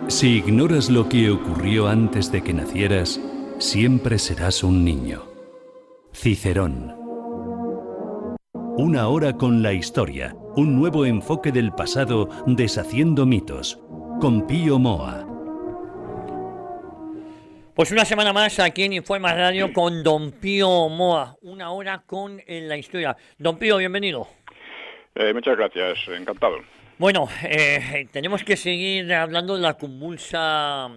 Si ignoras lo que ocurrió antes de que nacieras, siempre serás un niño. Cicerón. Una hora con la historia, un nuevo enfoque del pasado deshaciendo mitos, con Pío Moa. Pues una semana más aquí en Informa Radio con Don Pío Moa, una hora con la historia. Don Pío, bienvenido. Muchas gracias, encantado. Bueno, tenemos que seguir hablando de la convulsa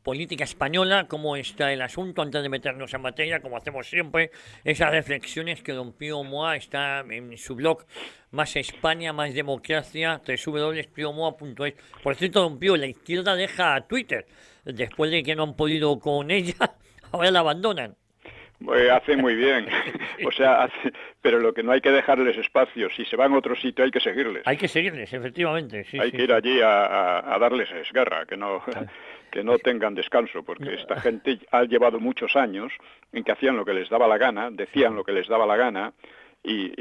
política española, cómo está el asunto, antes de meternos en materia, como hacemos siempre, esas reflexiones que don Pío Moa está en su blog Más España, Más Democracia, www.piomoa.es. Por cierto, don Pío, la izquierda deja Twitter, después de que no han podido con ella, ahora la abandonan. Hace muy bien, o sea, pero lo que no hay que dejarles espacio, si se van a otro sitio hay que seguirles. Hay que seguirles, efectivamente. Sí, hay que ir allí a darles guerra, que no tengan descanso, porque esta gente ha llevado muchos años en que hacían lo que les daba la gana, decían lo que les daba la gana y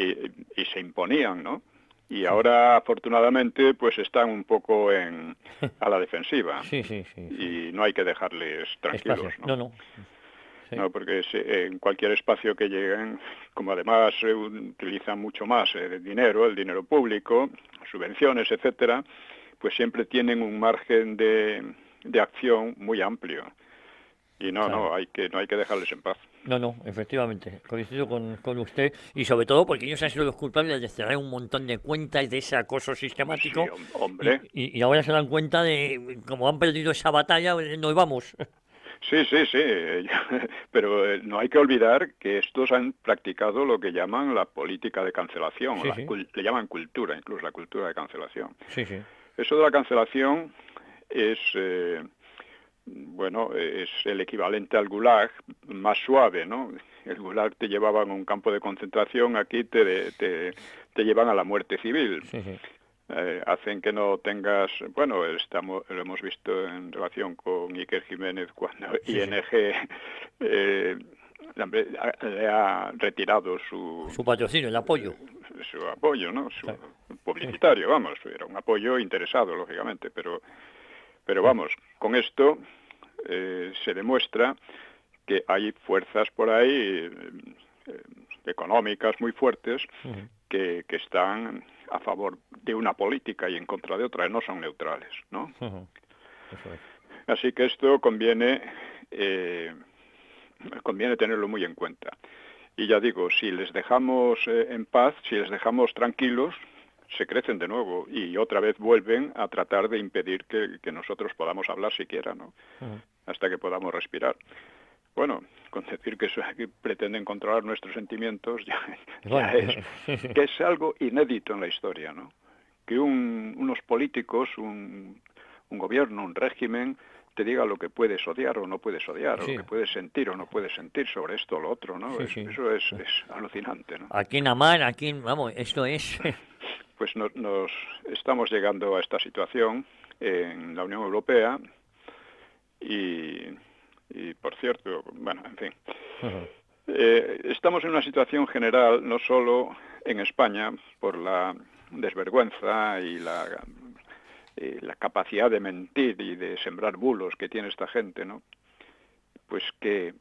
se imponían, ¿no? Y ahora, afortunadamente, pues están un poco a la defensiva. Sí. Y no hay que dejarles tranquilos, espacio. No. Sí. No, porque en cualquier espacio que lleguen, como además utilizan mucho más el dinero público, subvenciones, etcétera, pues siempre tienen un margen de acción muy amplio. Y no hay que dejarles en paz. No, efectivamente, coincido con usted, y sobre todo porque ellos han sido los culpables de cerrar un montón de cuentas de ese acoso sistemático. Sí, hombre. Y ahora se dan cuenta de, como han perdido esa batalla, nos vamos. Sí, pero no hay que olvidar que estos han practicado lo que llaman la política de cancelación, le llaman cultura, incluso la cultura de cancelación. Sí. Eso de la cancelación es, es el equivalente al Gulag, más suave, ¿no? El Gulag te llevaban a un campo de concentración, aquí te llevan a la muerte civil. Sí. Hacen que no tengas, lo hemos visto en relación con Iker Jiménez cuando ING le ha retirado su patrocinio, el apoyo. Su apoyo, ¿no? Su publicitario, vamos, era un apoyo interesado, lógicamente, pero vamos, con esto se demuestra que hay fuerzas por ahí económicas muy fuertes que están a favor de una política y en contra de otra, no son neutrales, ¿no? Eso es. Así que esto conviene tenerlo muy en cuenta. Y ya digo, si les dejamos en paz, si les dejamos tranquilos, se crecen de nuevo y otra vez vuelven a tratar de impedir que nosotros podamos hablar siquiera, ¿no? Hasta que podamos respirar. Bueno, con decir que pretenden controlar nuestros sentimientos que es algo inédito en la historia, ¿no? Que unos políticos, un gobierno, un régimen, te diga lo que puedes odiar o no puedes odiar, o lo que puedes sentir o no puedes sentir sobre esto o lo otro, ¿no? Eso es alucinante, ¿no? Aquí en Amán, esto es... Pues nos estamos llegando a esta situación en la Unión Europea y por cierto, en fin, estamos en una situación general, no solo en España, por la desvergüenza y la capacidad de mentir y de sembrar bulos que tiene esta gente, ¿no? Pues que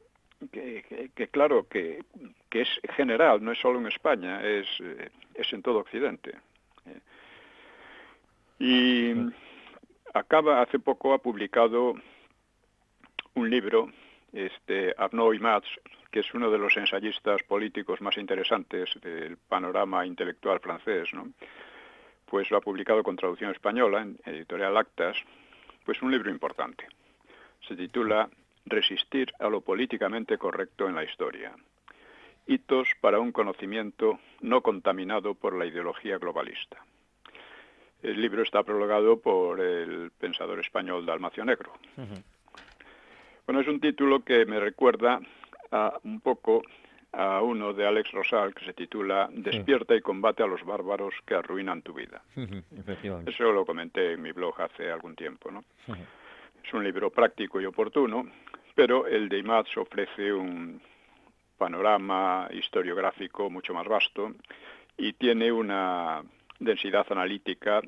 claro, que es general, no es solo en España, es en todo Occidente. Y hace poco ha publicado un libro, Arnaud Imaz, que es uno de los ensayistas políticos más interesantes del panorama intelectual francés, ¿no? Pues lo ha publicado con traducción española, en editorial Actas, pues un libro importante. Se titula Resistir a lo políticamente correcto en la historia. Hitos para un conocimiento no contaminado por la ideología globalista. El libro está prologado por el pensador español Dalmacio Negro. Bueno, es un título que me recuerda un poco a uno de Alex Rosal que se titula Despierta y combate a los bárbaros que arruinan tu vida. Eso lo comenté en mi blog hace algún tiempo, ¿no? Es un libro práctico y oportuno, pero el de Imaz ofrece un panorama historiográfico mucho más vasto y tiene una densidad analítica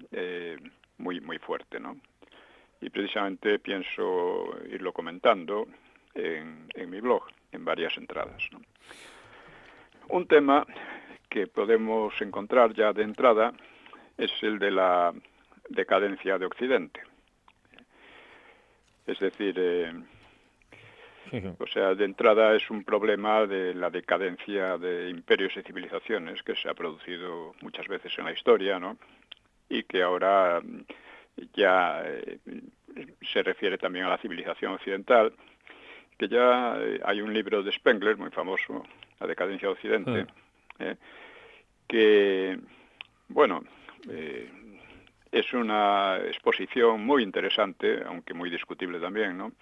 muy fuerte, ¿no? y precisamente pienso irlo comentando en mi blog, en varias entradas, ¿no? Un tema que podemos encontrar ya de entrada es el de la decadencia de Occidente. Es decir, o sea, de entrada es un problema de la decadencia de imperios y civilizaciones que se ha producido muchas veces en la historia, ¿no? Y que ahora ya se refiere también a la civilización occidental, que ya hay un libro de Spengler muy famoso, La decadencia de Occidente, que, bueno, es una exposición muy interesante, aunque muy discutible también, ¿no?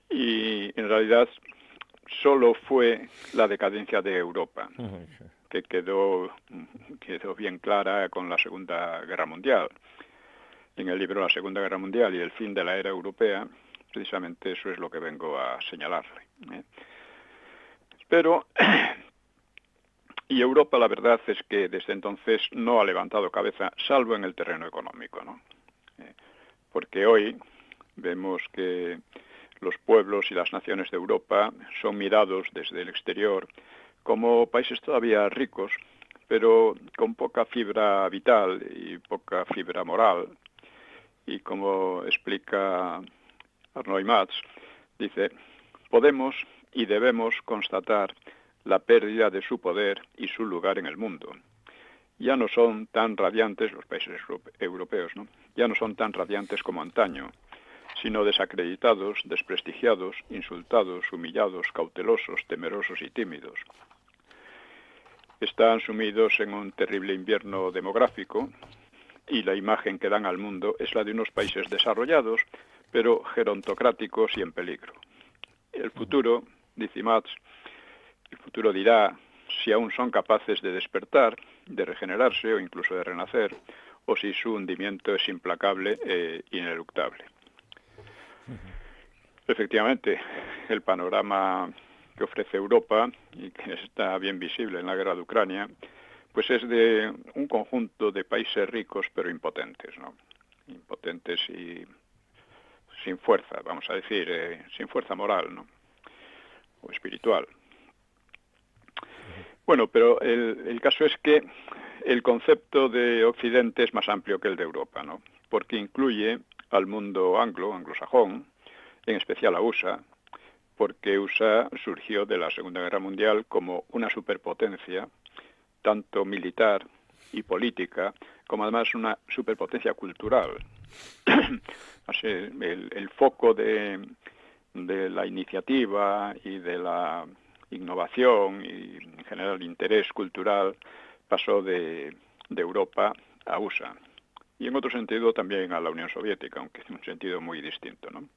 Y en realidad solo fue la decadencia de Europa, que quedó bien clara con la Segunda Guerra Mundial. En el libro La Segunda Guerra Mundial y el fin de la era europea, precisamente eso es lo que vengo a señalarle. Pero, y Europa la verdad es que desde entonces no ha levantado cabeza, salvo en el terreno económico, ¿no? Porque hoy vemos que los pueblos y las naciones de Europa son mirados desde el exterior como países todavía ricos, pero con poca fibra vital y poca fibra moral. Y como explica Arnaud Mats, dice, podemos y debemos constatar la pérdida de su poder y su lugar en el mundo. Ya no son tan radiantes los países europeos, ¿no? Ya no son tan radiantes como antaño, sino desacreditados, desprestigiados, insultados, humillados, cautelosos, temerosos y tímidos. Están sumidos en un terrible invierno demográfico y la imagen que dan al mundo es la de unos países desarrollados, pero gerontocráticos y en peligro. El futuro, dice Mats, el futuro dirá si aún son capaces de despertar, de regenerarse o incluso de renacer, o si su hundimiento es implacable e ineluctable. Efectivamente, el panorama que ofrece Europa, y que está bien visible en la guerra de Ucrania, pues es de un conjunto de países ricos pero impotentes, ¿no? Impotentes y sin fuerza, vamos a decir, sin fuerza moral, ¿no? O espiritual. Bueno, pero el caso es que el concepto de Occidente es más amplio que el de Europa, ¿no? Porque incluye al mundo anglosajón, en especial a USA, porque USA surgió de la Segunda Guerra Mundial como una superpotencia, tanto militar y política, como además una superpotencia cultural. Así, el foco de la iniciativa y de la innovación y en general el interés cultural pasó de Europa a USA. Y en otro sentido también a la Unión Soviética, aunque en un sentido muy distinto, ¿no?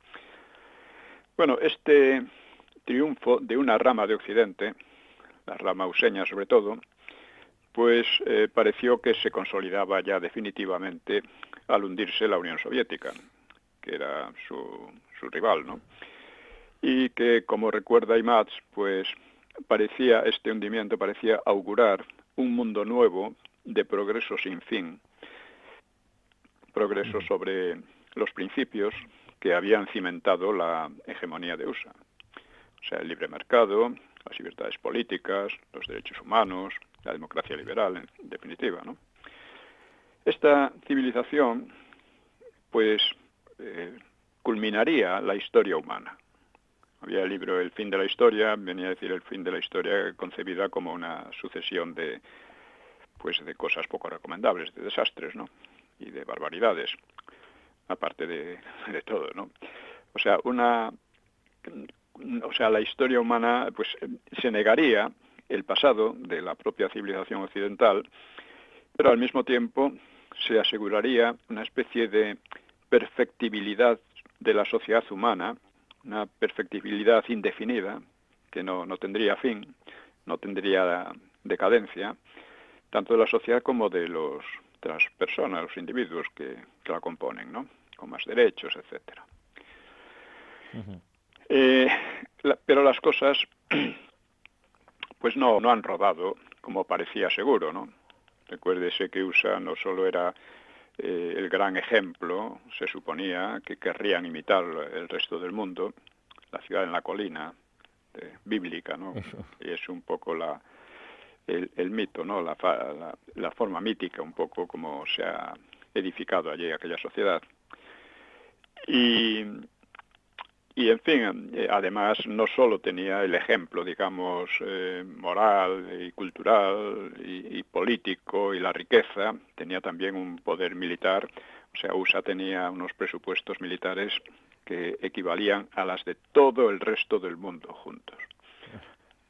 Bueno, este triunfo de una rama de Occidente, la rama useña sobre todo, pues pareció que se consolidaba ya definitivamente al hundirse la Unión Soviética, que era su rival, ¿no? Y que, como recuerda Imaz, pues este hundimiento parecía augurar un mundo nuevo de progreso sin fin, progreso sobre los principios que habían cimentado la hegemonía de USA. O sea, el libre mercado, las libertades políticas, los derechos humanos, la democracia liberal, en definitiva, ¿no? Esta civilización, pues, culminaría la historia humana. Había el libro El fin de la historia, venía a decir el fin de la historia concebida como una sucesión de cosas poco recomendables, de desastres, ¿no? Y de barbaridades, aparte de todo, ¿no? O sea, la historia humana, pues, se negaría el pasado de la propia civilización occidental, pero al mismo tiempo se aseguraría una especie de perfectibilidad de la sociedad humana, una perfectibilidad indefinida, que no tendría fin, no tendría decadencia, tanto de la sociedad como de las personas, los individuos que la componen, ¿no? Con más derechos, etcétera. Pero las cosas pues no han rodado como parecía seguro, ¿no? Recuérdese que USA no solo era el gran ejemplo, se suponía que querrían imitar el resto del mundo, la ciudad en la colina, bíblica, ¿no? Y es un poco el mito, ¿no? La forma mítica, un poco como se ha edificado allí aquella sociedad. Y en fin, además no solo tenía el ejemplo, digamos, moral y cultural y político y la riqueza, tenía también un poder militar. O sea, USA tenía unos presupuestos militares que equivalían a las de todo el resto del mundo juntos.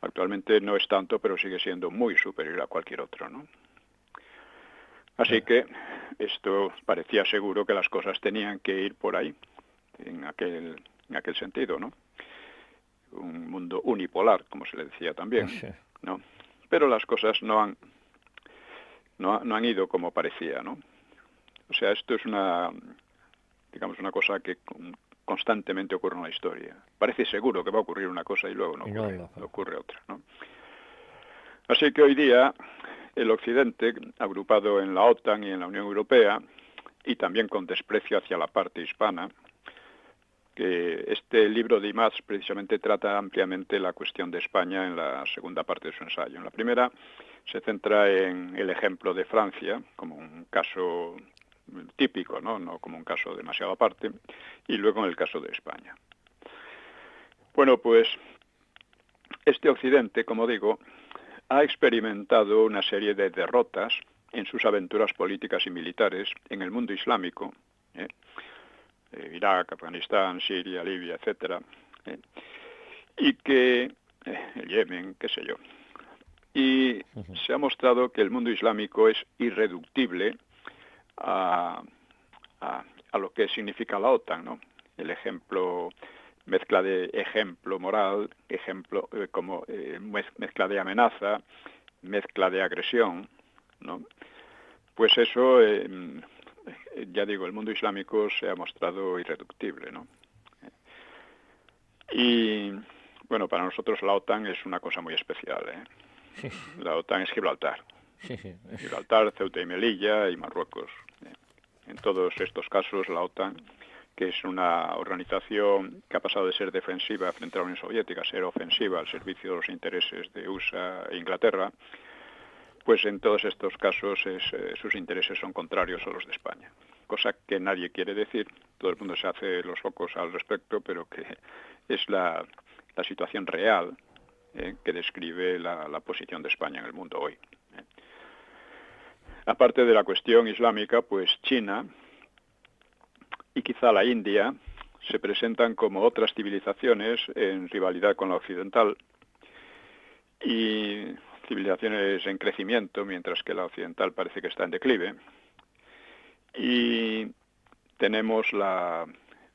Actualmente no es tanto, pero sigue siendo muy superior a cualquier otro, ¿no? Así que esto parecía seguro que las cosas tenían que ir por ahí, en aquel sentido, ¿no? Un mundo unipolar, como se le decía también, ¿no? Pero las cosas no han ido como parecía, ¿no? O sea, esto es una cosa que constantemente ocurre en la historia. Parece seguro que va a ocurrir una cosa y luego no ocurre otra, ¿no? Así que hoy día el Occidente, agrupado en la OTAN y en la Unión Europea, y también con desprecio hacia la parte hispana, que este libro de Imaz precisamente trata ampliamente la cuestión de España en la segunda parte de su ensayo. En la primera se centra en el ejemplo de Francia como un caso típico, no como un caso demasiado aparte, y luego en el caso de España. Bueno, pues este Occidente, como digo, ha experimentado una serie de derrotas en sus aventuras políticas y militares en el mundo islámico, Irak, Afganistán, Siria, Libia, etcétera, y que el Yemen, qué sé yo. Y se ha mostrado que el mundo islámico es irreductible a lo que significa la OTAN, ¿no? El ejemplo, mezcla de ejemplo moral, mezcla de amenaza, mezcla de agresión, ¿no? Pues eso, ya digo, el mundo islámico se ha mostrado irreductible, ¿no? Y bueno, para nosotros la OTAN es una cosa muy especial, ¿eh? Sí. La OTAN es Gibraltar. Sí. Gibraltar, Ceuta y Melilla y Marruecos. En todos estos casos la OTAN, que es una organización que ha pasado de ser defensiva frente a la Unión Soviética a ser ofensiva al servicio de los intereses de USA e Inglaterra, pues en todos estos casos sus intereses son contrarios a los de España. Cosa que nadie quiere decir, todo el mundo se hace los focos al respecto, pero que es la situación real que describe la posición de España en el mundo hoy. Aparte de la cuestión islámica, pues China y quizá la India se presentan como otras civilizaciones en rivalidad con la occidental y civilizaciones en crecimiento, mientras que la occidental parece que está en declive. Y tenemos la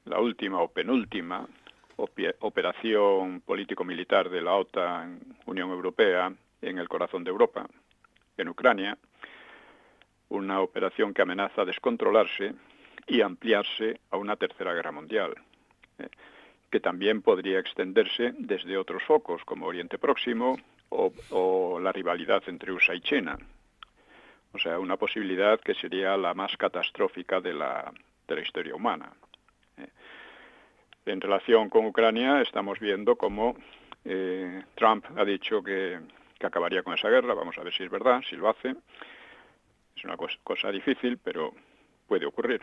última o penúltima operación político-militar de la OTAN, Unión Europea, en el corazón de Europa, en Ucrania, una operación que amenaza descontrolarse y ampliarse a una tercera guerra mundial, que también podría extenderse desde otros focos, como Oriente Próximo o la rivalidad entre USA y China. O sea, una posibilidad que sería la más catastrófica de la historia humana. En relación con Ucrania, estamos viendo cómo Trump ha dicho que acabaría con esa guerra. Vamos a ver si es verdad, si lo hace. Es una cosa difícil, pero puede ocurrir.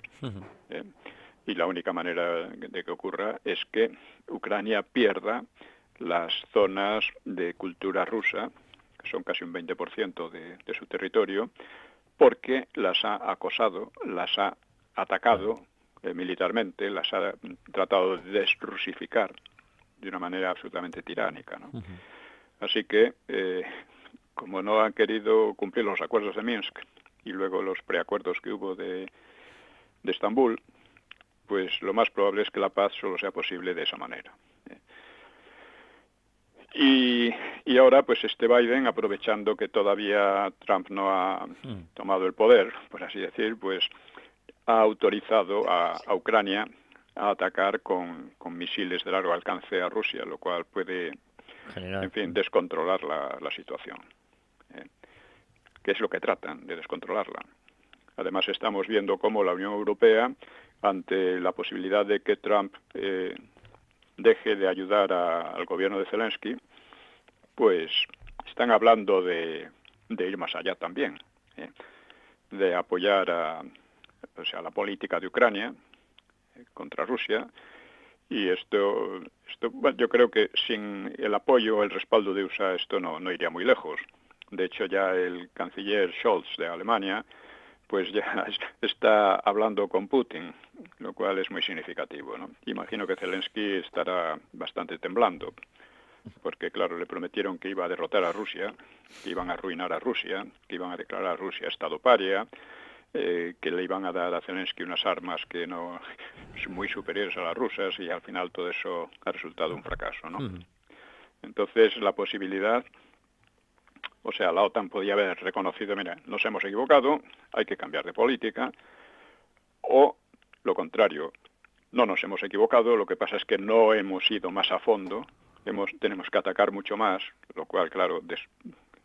Y la única manera de que ocurra es que Ucrania pierda las zonas de cultura rusa, que son casi un 20% de su territorio, porque las ha acosado, las ha atacado militarmente, las ha tratado de desrusificar de una manera absolutamente tiránica, ¿no? Así que, como no han querido cumplir los acuerdos de Minsk y luego los preacuerdos que hubo de Estambul, pues lo más probable es que la paz solo sea posible de esa manera. Y ahora, pues Biden, aprovechando que todavía Trump no ha tomado el poder, por así decir, pues ha autorizado a Ucrania a atacar con misiles de largo alcance a Rusia, lo cual puede, en fin, descontrolar la situación. Que es lo que tratan, de descontrolarla. Además, estamos viendo cómo la Unión Europea, ante la posibilidad de que Trump deje de ayudar al gobierno de Zelensky, pues están hablando de ir más allá también, de apoyar la política de Ucrania contra Rusia. Y esto bueno, yo creo que sin el apoyo o el respaldo de USA esto no iría muy lejos. De hecho, ya el canciller Scholz de Alemania pues ya está hablando con Putin, lo cual es muy significativo, ¿no? Imagino que Zelensky estará bastante temblando, porque claro, le prometieron que iba a derrotar a Rusia, que iban a arruinar a Rusia, que iban a declarar a Rusia estado paria, que le iban a dar a Zelensky unas armas que no son muy superiores a las rusas, y al final todo eso ha resultado un fracaso, ¿no? Entonces la posibilidad, o sea, la OTAN podía haber reconocido, mira, nos hemos equivocado, hay que cambiar de política, o lo contrario, no nos hemos equivocado, lo que pasa es que no hemos ido más a fondo, tenemos que atacar mucho más, lo cual, claro,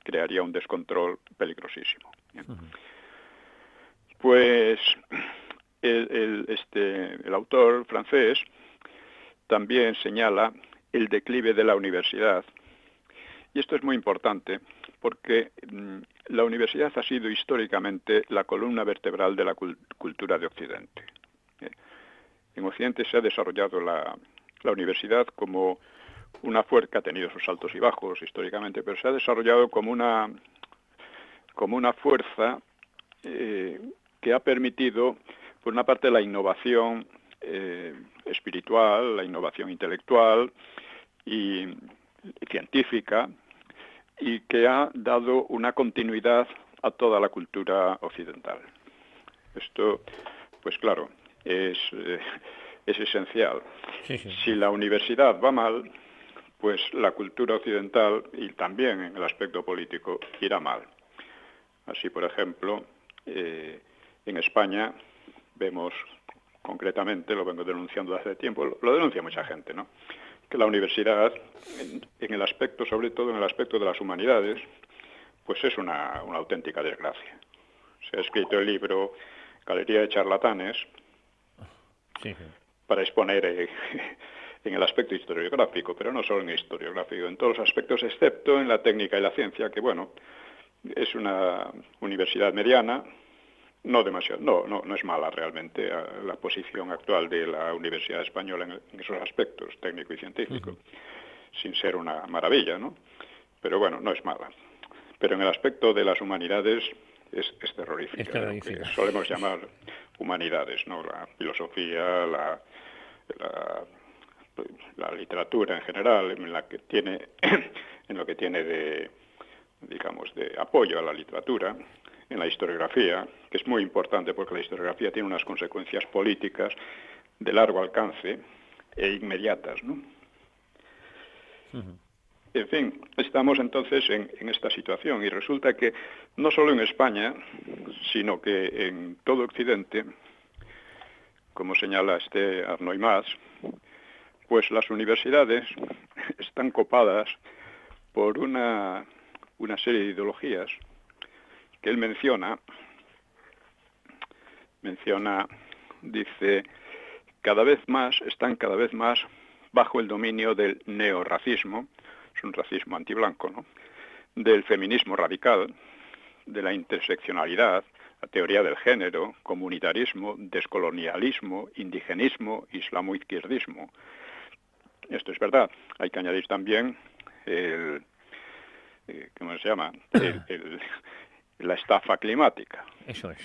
crearía un descontrol peligrosísimo. Pues el autor francés también señala el declive de la universidad, y esto es muy importante porque la universidad ha sido históricamente la columna vertebral de la cultura de Occidente. En Occidente se ha desarrollado la universidad como una fuerza que ha tenido sus altos y bajos históricamente, pero se ha desarrollado como una fuerza que ha permitido, por una parte, la innovación espiritual, la innovación intelectual y científica, y que ha dado una continuidad a toda la cultura occidental. Esto, pues claro, es esencial. Sí. Si la universidad va mal, pues la cultura occidental, y también en el aspecto político, irá mal. Así, por ejemplo, en España vemos concretamente, lo vengo denunciando hace tiempo, lo denuncia mucha gente, ¿no?, que la universidad, en el aspecto, sobre todo en el aspecto de las humanidades, pues es una auténtica desgracia. Se ha escrito el libro Galería de charlatanes para exponer en el aspecto historiográfico, pero no solo en el historiográfico, en todos los aspectos, excepto en la técnica y la ciencia, que bueno, es una universidad mediana, no demasiado, no es mala realmente la posición actual de la Universidad Española en esos aspectos, técnico y científico, sin ser una maravilla, ¿no? Pero bueno, no es mala. Pero en el aspecto de las humanidades es terrorífica, lo que solemos llamar humanidades, ¿no? La filosofía, la literatura en general, en lo que tiene de, digamos, de apoyo a la literatura, en la historiografía, que es muy importante porque la historiografía tiene unas consecuencias políticas de largo alcance e inmediatas, ¿no? En fin, estamos entonces en esta situación, y resulta que no solo en España, sino que en todo Occidente, como señala Arnaud Imaz, pues las universidades están copadas por una serie de ideologías que él menciona, dice, están cada vez más bajo el dominio del neorracismo, es un racismo antiblanco, ¿no?, del feminismo radical, de la interseccionalidad, la teoría del género, comunitarismo, descolonialismo, indigenismo, islamoizquierdismo. Esto es verdad. Hay que añadir también ¿cómo se llama?, la estafa climática. Eso es.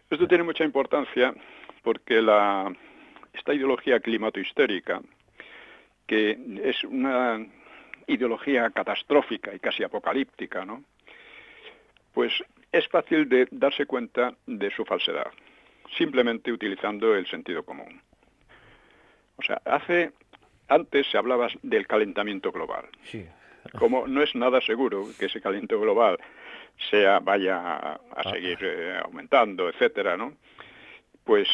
Esto tiene mucha importancia porque esta ideología climato-histérica, que es una ideología catastrófica y casi apocalíptica, ¿no?, pues es fácil de darse cuenta de su falsedad, simplemente utilizando el sentido común. O sea, antes se hablaba del calentamiento global. Sí. Como no es nada seguro que ese calentamiento global vaya a seguir aumentando, etcétera, ¿no?, pues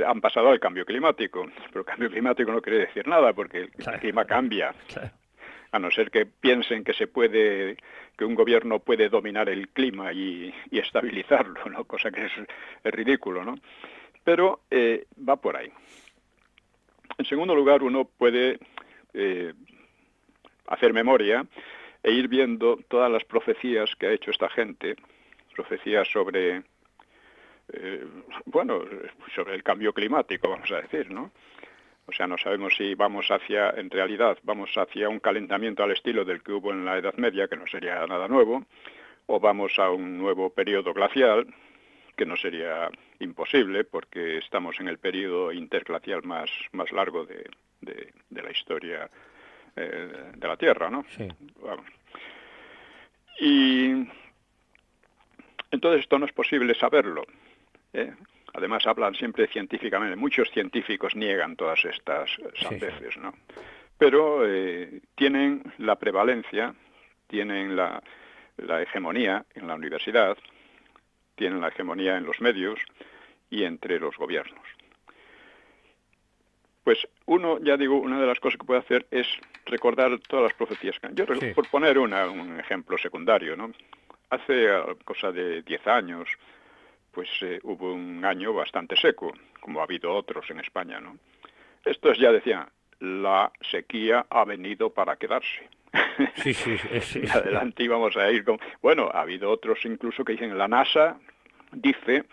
han pasado al cambio climático. Pero el cambio climático no quiere decir nada, porque el clima cambia. a no ser que piensen que que un gobierno puede dominar el clima y estabilizarlo, ¿no? Cosa que es ridículo, ¿no? Pero va por ahí. En segundo lugar, uno puede hacer memoria e ir viendo todas las profecías que ha hecho esta gente, profecías sobre, sobre el cambio climático, vamos a decir, ¿no? O sea, no sabemos si en realidad vamos hacia un calentamiento al estilo del que hubo en la Edad Media, que no sería nada nuevo, o vamos a un nuevo periodo glacial, que no sería imposible, porque estamos en el periodo interglacial más largo de la historia de la Tierra, ¿no? Sí. Vamos. Y entonces esto no es posible saberlo, ¿eh? Además hablan siempre científicamente, muchos científicos niegan todas estas sandeces, ¿no? Pero tienen la prevalencia, tienen la hegemonía en la universidad, tienen la hegemonía en los medios y entre los gobiernos. Pues una de las cosas que puede hacer es recordar todas las profecías. Por poner un ejemplo secundario, ¿no? Hace cosa de 10 años, pues hubo un año bastante seco, como ha habido otros en España, ¿no? Estos ya decían, la sequía ha venido para quedarse. Sí. Y adelante íbamos a ir con... Bueno, ha habido otros incluso que dicen, la NASA dice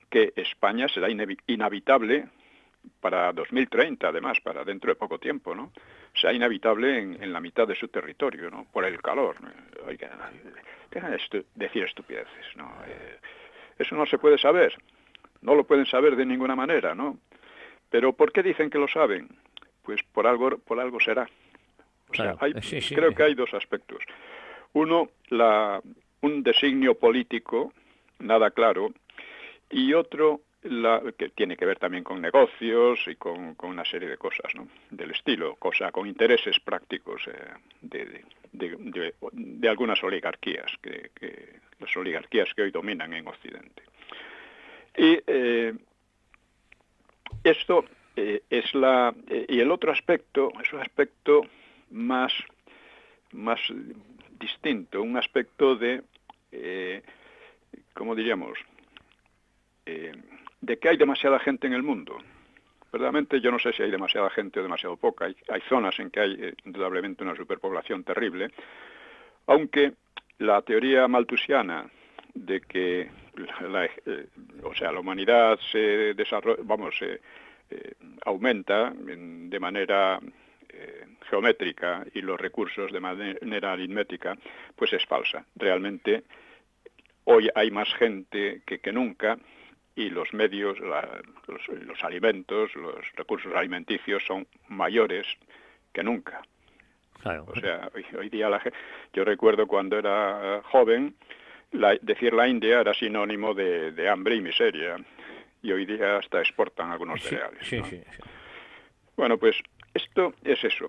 que España será inhabitable para 2030, además, para dentro de poco tiempo, ¿no? Será inhabitable en la mitad de su territorio, ¿no? Por el calor. Oiga, dejan decir estupideces, ¿no? Eso no se puede saber. No lo pueden saber de ninguna manera, ¿no? Pero ¿por qué dicen que lo saben? Pues por algo será. O sea, creo que hay dos aspectos. Uno, un designio político, nada claro, y otro, que tiene que ver también con negocios y con una serie de cosas, ¿no? Del estilo, con intereses prácticos de algunas oligarquías, las oligarquías que hoy dominan en Occidente. Y esto y el otro aspecto es un aspecto más distinto, un aspecto de, ¿cómo diríamos?, de que hay demasiada gente en el mundo. Verdaderamente yo no sé si hay demasiada gente o demasiado poca. Hay zonas en que hay indudablemente una superpoblación terrible, aunque la teoría malthusiana de que la humanidad se desarrolla, aumenta de manera geométrica y los recursos de manera aritmética, pues es falsa. Realmente hoy hay más gente que nunca, y los medios, los alimentos, los recursos alimenticios son mayores que nunca. Claro. O sea, hoy día yo recuerdo cuando era joven, decir la India era sinónimo de hambre y miseria, y hoy día hasta exportan algunos cereales, ¿no? Sí. Bueno, pues esto es eso.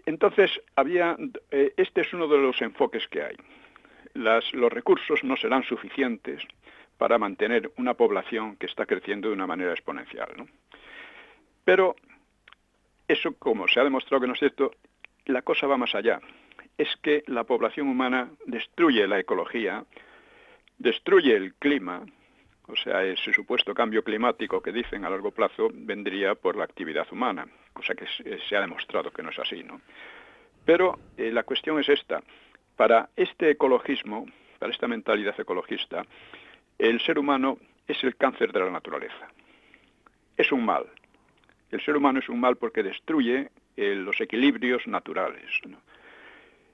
Entonces, este es uno de los enfoques que hay. Los recursos no serán suficientes para mantener una población que está creciendo de una manera exponencial, ¿no? Pero eso, como se ha demostrado que no es cierto, la cosa va más allá. Es que la población humana destruye la ecología, destruye el clima, o sea, ese supuesto cambio climático que dicen a largo plazo vendría por la actividad humana, cosa que se ha demostrado que no es así, ¿no? Pero la cuestión es esta. Para este ecologismo, para esta mentalidad ecologista, el ser humano es el cáncer de la naturaleza. Es un mal. El ser humano es un mal porque destruye los equilibrios naturales, ¿no?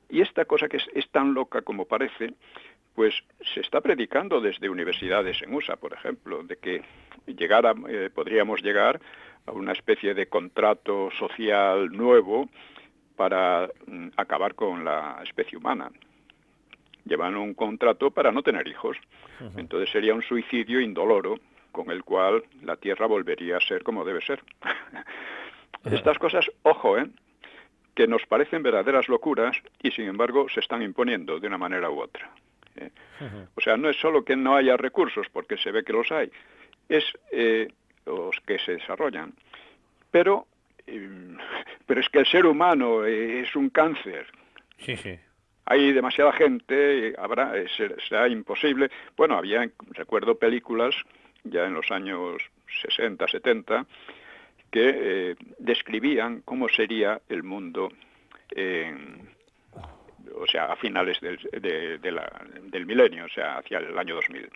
Y esta cosa que es tan loca como parece, pues se está predicando desde universidades en USA, por ejemplo, de que podríamos llegar a una especie de contrato social nuevo para acabar con la especie humana. Llevan un contrato para no tener hijos. Uh-huh. Entonces sería un suicidio indoloro con el cual la Tierra volvería a ser como debe ser. Estas cosas, ojo, que nos parecen verdaderas locuras y sin embargo se están imponiendo de una manera u otra. Uh-huh. O sea, no es solo que no haya recursos, porque se ve que los hay, es los que se desarrollan. Pero pero es que el ser humano es un cáncer. Sí, sí. Hay demasiada gente, será imposible. Bueno, recuerdo películas ya en los años 60, 70, que describían cómo sería el mundo, o sea, a finales del milenio, o sea, hacia el año 2000.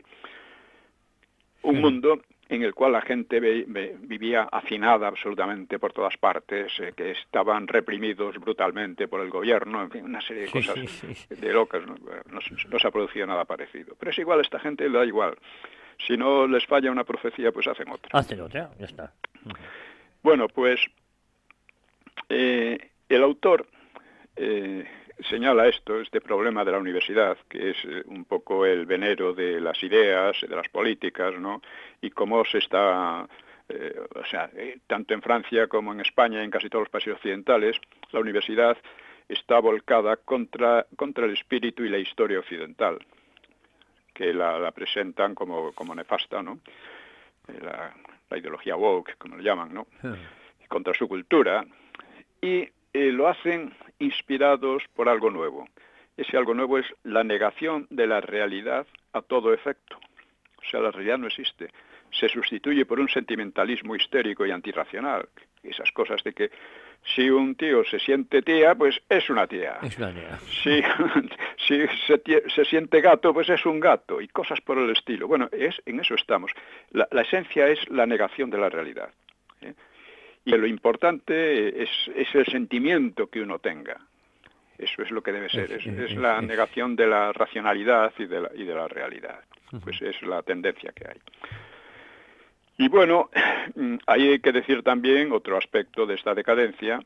Un mundo en el cual la gente vivía hacinada absolutamente por todas partes, que estaban reprimidos brutalmente por el gobierno, en fin, una serie de cosas de locas. No se ha producido nada parecido. Pero es igual, a esta gente le da igual. Si no les falla una profecía, pues hacen otra. Hacen otra, ya está. Bueno, pues el autor señala este problema de la universidad, que es un poco el venero de las ideas, de las políticas, ¿no? Y cómo se está, tanto en Francia como en España y en casi todos los países occidentales, la universidad está volcada contra el espíritu y la historia occidental, que la presentan como nefasta, ¿no? La ideología woke, como lo llaman, ¿no? Contra su cultura, y lo hacen inspirados por algo nuevo. Ese algo nuevo es la negación de la realidad a todo efecto. O sea, la realidad no existe. Se sustituye por un sentimentalismo histérico y antirracional. Esas cosas de que si un tío se siente tía, pues es una tía. Es una tía. Si se siente gato, pues es un gato. Y cosas por el estilo. Bueno, en eso estamos. La esencia es la negación de la realidad. Y lo importante es el sentimiento que uno tenga. Eso es lo que debe ser. Es la negación de la racionalidad y de la realidad. Pues es la tendencia que hay. Y bueno, ahí hay que decir también otro aspecto de esta decadencia,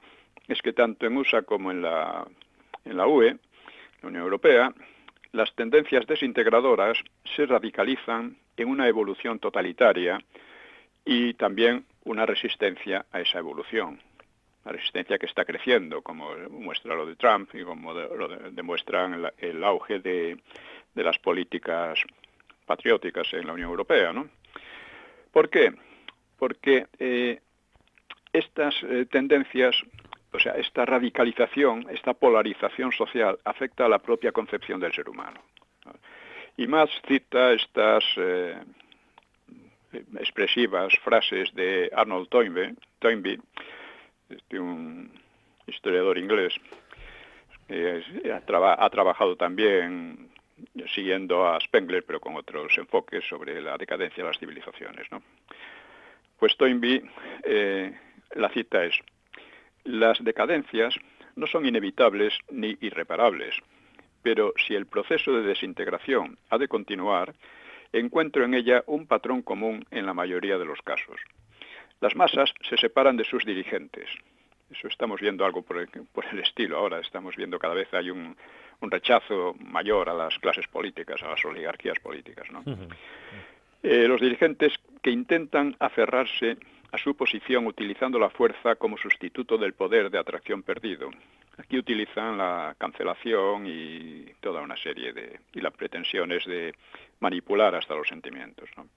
es que tanto en USA como en la UE, la Unión Europea, las tendencias desintegradoras se radicalizan en una evolución totalitaria y también una resistencia a esa evolución. Una resistencia que está creciendo, como muestra lo de Trump y como demuestra el auge de las políticas patrióticas en la Unión Europea, ¿no? ¿Por qué? Porque estas tendencias, o sea, esta radicalización, esta polarización social afecta a la propia concepción del ser humano. Y más cita estas expresivas frases de Arnold Toynbee, un historiador inglés, ha trabajado también siguiendo a Spengler, pero con otros enfoques sobre la decadencia de las civilizaciones, ¿no? Pues Toynbee, la cita es: las decadencias no son inevitables ni irreparables, pero si el proceso de desintegración ha de continuar, encuentro en ella un patrón común en la mayoría de los casos. Las masas se separan de sus dirigentes. Eso estamos viendo algo por el estilo ahora. Estamos viendo cada vez hay un rechazo mayor a las clases políticas, a las oligarquías políticas, ¿no? Los dirigentes que intentan aferrarse a su posición utilizando la fuerza como sustituto del poder de atracción perdido. Aquí utilizan la cancelación y toda una serie y las pretensiones de manipular hasta los sentimientos, ¿no?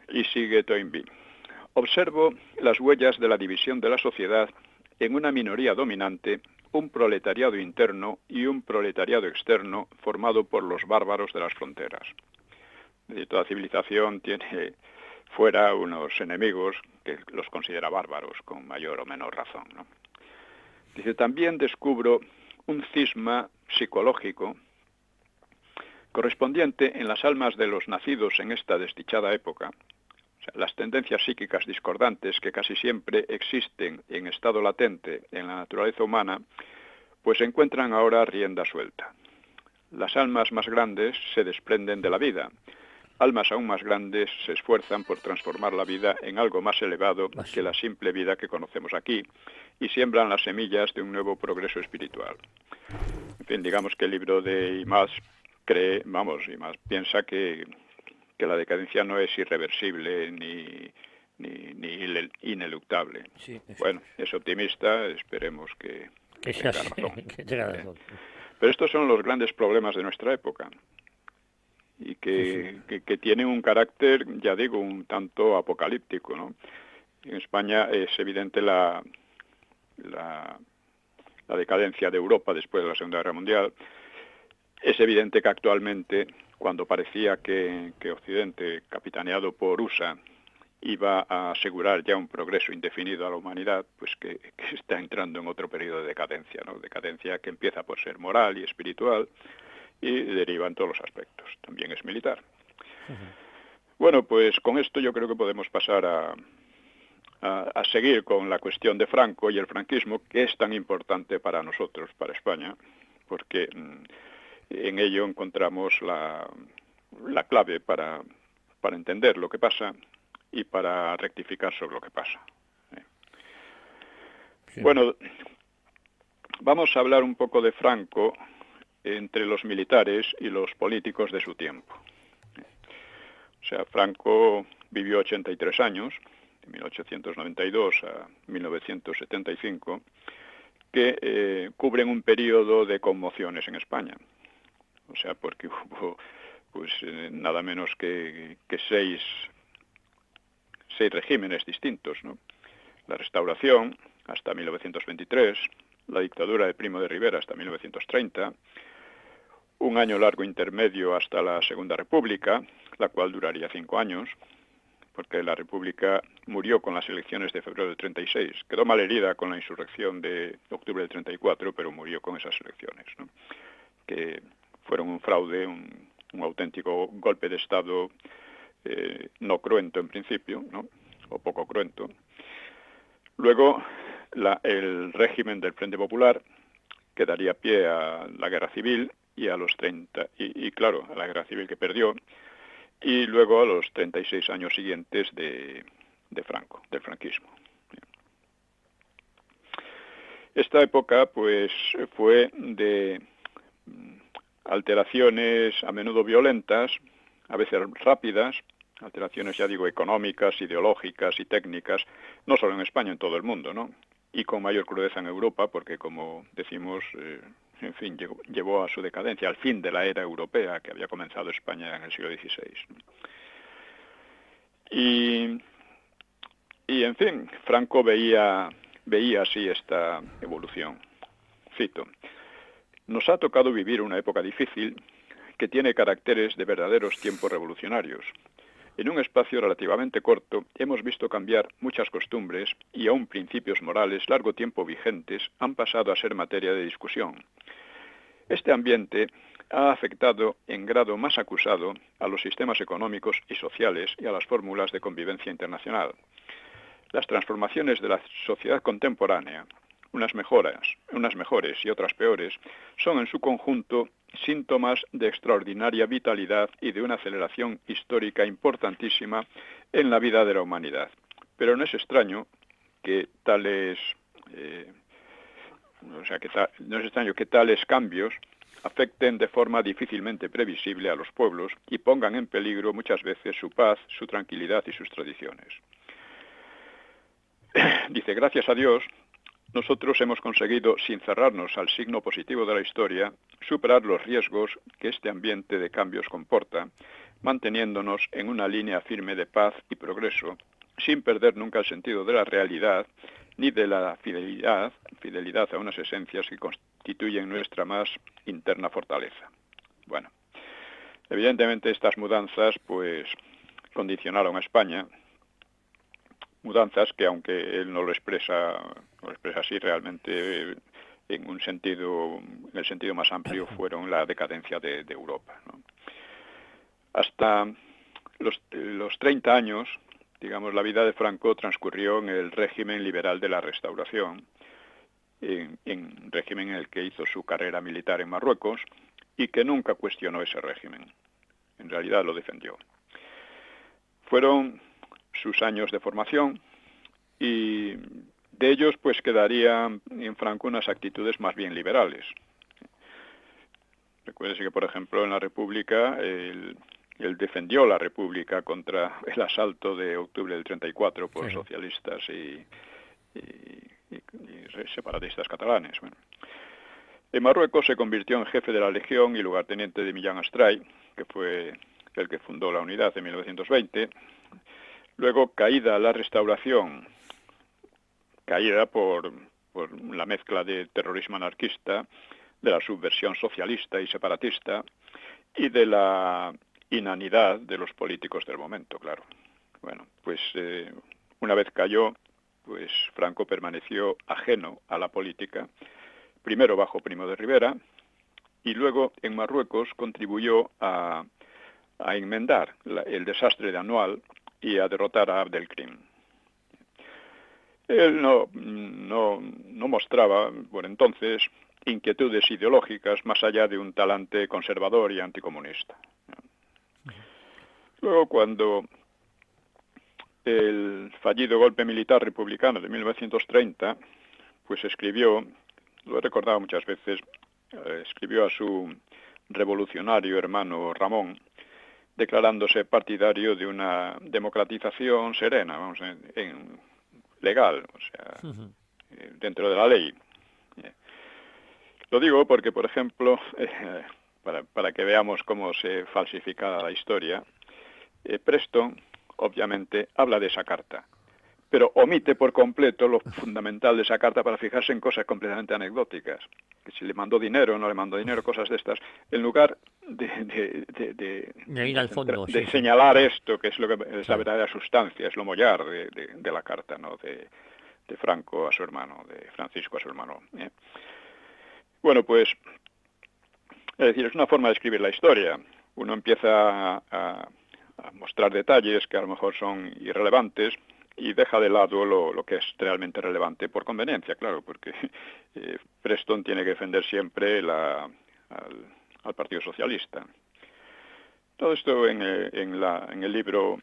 Y sigue Toynbee: observo las huellas de la división de la sociedad en una minoría dominante, un proletariado interno y un proletariado externo formado por los bárbaros de las fronteras. Toda civilización tiene fuera unos enemigos que los considera bárbaros con mayor o menor razón, ¿no? Dice: también descubro un cisma psicológico correspondiente en las almas de los nacidos en esta desdichada época. O sea, las tendencias psíquicas discordantes que casi siempre existen en estado latente en la naturaleza humana, pues encuentran ahora rienda suelta. Las almas más grandes se desprenden de la vida. Almas aún más grandes se esfuerzan por transformar la vida en algo más elevado que la simple vida que conocemos aquí y siembran las semillas de un nuevo progreso espiritual. En fin, digamos que el libro de Imaz piensa que la decadencia no es irreversible ni ineluctable. Sí, bueno, es optimista, esperemos que tenga razón. Que tenga razón. Pero estos son los grandes problemas de nuestra época y que tienen un carácter, ya digo, un tanto apocalíptico, ¿no? En España es evidente la la decadencia de Europa después de la Segunda Guerra Mundial. Es evidente que actualmente, cuando parecía que Occidente, capitaneado por USA, iba a asegurar ya un progreso indefinido a la humanidad, pues que está entrando en otro periodo de decadencia, ¿no? Decadencia que empieza por ser moral y espiritual y deriva en todos los aspectos. También es militar. Bueno, pues con esto yo creo que podemos pasar a seguir con la cuestión de Franco y el franquismo, que es tan importante para nosotros, para España, porque en ello encontramos la clave para entender lo que pasa y para rectificar sobre lo que pasa. Sí. Bueno, vamos a hablar un poco de Franco entre los militares y los políticos de su tiempo. O sea, Franco vivió 83 años, de 1892 a 1975, que cubren un periodo de conmociones en España. O sea, porque hubo pues nada menos que seis regímenes distintos, ¿no? La Restauración hasta 1923, la dictadura de Primo de Rivera hasta 1930, un año largo intermedio hasta la Segunda República, la cual duraría 5 años, porque la República murió con las elecciones de febrero del 36, quedó malherida con la insurrección de octubre del 34, pero murió con esas elecciones, ¿no? Que fueron un fraude, un auténtico golpe de Estado no cruento en principio, ¿no? O poco cruento. Luego, el régimen del Frente Popular, que daría pie a la Guerra Civil y a los 30, y claro, a la Guerra Civil que perdió, y luego a los 36 años siguientes de Franco, del franquismo. Esta época, pues, fue de alteraciones a menudo violentas, a veces rápidas, alteraciones, ya digo, económicas, ideológicas y técnicas, no solo en España, en todo el mundo, ¿no? Y con mayor crudeza en Europa, porque, como decimos, en fin, llevó a su decadencia, al fin de la era europea que había comenzado España en el siglo XVI. Y en fin, Franco veía así esta evolución. Cito: nos ha tocado vivir una época difícil que tiene caracteres de verdaderos tiempos revolucionarios. En un espacio relativamente corto hemos visto cambiar muchas costumbres y aún principios morales largo tiempo vigentes han pasado a ser materia de discusión. Este ambiente ha afectado en grado más acusado a los sistemas económicos y sociales y a las fórmulas de convivencia internacional. Las transformaciones de la sociedad contemporánea, unas mejores y otras peores, son en su conjunto síntomas de extraordinaria vitalidad y de una aceleración histórica importantísima en la vida de la humanidad. Pero no es extraño que tales cambios afecten de forma difícilmente previsible a los pueblos y pongan en peligro muchas veces su paz, su tranquilidad y sus tradiciones. Dice: gracias a Dios, nosotros hemos conseguido, sin cerrarnos al signo positivo de la historia, superar los riesgos que este ambiente de cambios comporta, manteniéndonos en una línea firme de paz y progreso, sin perder nunca el sentido de la realidad ni de la fidelidad a unas esencias que constituyen nuestra más interna fortaleza. Bueno, evidentemente estas mudanzas pues condicionaron a España, mudanzas que, aunque él no lo expresa así, realmente en el sentido más amplio fueron la decadencia de Europa, ¿no? Hasta los 30 años, digamos, la vida de Franco transcurrió en el régimen liberal de la Restauración, en régimen en el que hizo su carrera militar en Marruecos y que nunca cuestionó ese régimen. En realidad lo defendió. Fueron sus años de formación y de ellos pues quedarían en Franco unas actitudes más bien liberales. Recuérdese que, por ejemplo, en la República él defendió la República contra el asalto de octubre del 34 por socialistas y separatistas catalanes. Bueno. En Marruecos se convirtió en jefe de la Legión y lugarteniente de Millán Astray, que fue el que fundó la unidad en 1920. Luego, caída la Restauración, caída por por la mezcla de terrorismo anarquista, de la subversión socialista y separatista y de la inanidad de los políticos del momento, claro. Bueno, pues una vez cayó, pues Franco permaneció ajeno a la política, primero bajo Primo de Rivera y luego en Marruecos contribuyó a enmendar el desastre de Anoual y a derrotar a Abdelkrim. Él no mostraba, por entonces, inquietudes ideológicas más allá de un talante conservador y anticomunista. Luego, cuando el fallido golpe militar republicano de 1930, pues escribió, lo he recordado muchas veces, escribió a su revolucionario hermano Ramón, declarándose partidario de una democratización serena, vamos, legal, o sea, dentro de la ley. Lo digo porque, por ejemplo, para que veamos cómo se falsifica la historia, Preston, obviamente, habla de esa carta, pero omite por completo lo fundamental de esa carta para fijarse en cosas completamente anecdóticas. Que si le mandó dinero o no le mandó dinero, cosas de estas, en lugar de ir al fondo, de señalar esto, que es lo que es la verdadera sustancia, es lo mollar de la carta, ¿no? De Franco a su hermano, de Francisco a su hermano. Bueno, pues, es decir, es una forma de escribir la historia. Uno empieza a mostrar detalles que a lo mejor son irrelevantes y deja de lado lo que es realmente relevante por conveniencia, claro, porque Preston tiene que defender siempre al Partido Socialista. Todo esto en el libro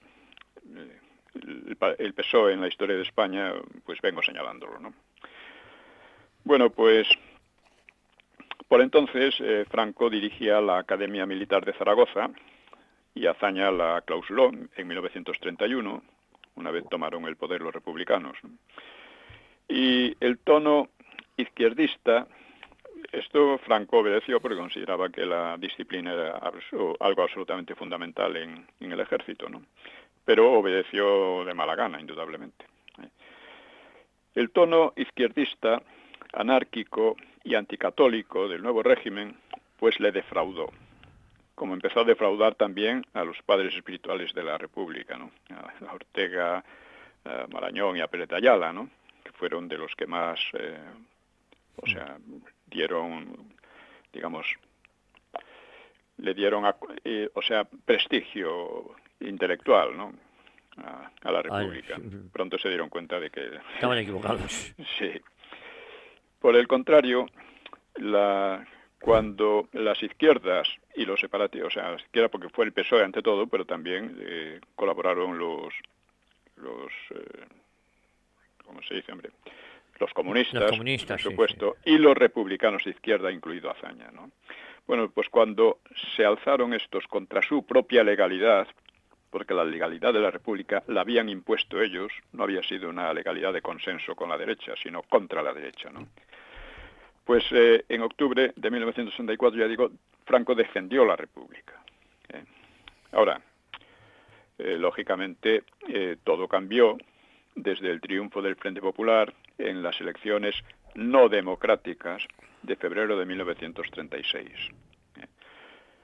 El PSOE en la historia de España, pues vengo señalándolo, ¿no? Bueno, pues por entonces Franco dirigía la Academia Militar de Zaragoza y Azaña la clausuró en 1931, una vez tomaron el poder los republicanos. Y el tono izquierdista, esto Franco obedeció porque consideraba que la disciplina era algo absolutamente fundamental en el ejército, ¿no? Pero obedeció de mala gana, indudablemente. El tono izquierdista, anárquico y anticatólico del nuevo régimen, pues le defraudó, como empezó a defraudar también a los padres espirituales de la República, ¿no? A Ortega, a Marañón y a Pérez de Ayala, ¿no? Que fueron de los que más, dieron, digamos, le dieron, prestigio intelectual, ¿no? A la República. Pronto se dieron cuenta de que estaban equivocados. Sí. Por el contrario, cuando las izquierdas y los separatistas, o sea, la izquierda porque fue el PSOE ante todo, pero también colaboraron los ¿cómo se dice, hombre? Los comunistas, por supuesto, sí. Y los republicanos de izquierda, incluido Azaña, ¿no? Bueno, pues cuando se alzaron estos contra su propia legalidad, porque la legalidad de la República la habían impuesto ellos, no había sido una legalidad de consenso con la derecha, sino contra la derecha, ¿no? Pues en octubre de 1964, ya digo, Franco defendió la República. Ahora, lógicamente, todo cambió desde el triunfo del Frente Popular en las elecciones no democráticas de febrero de 1936.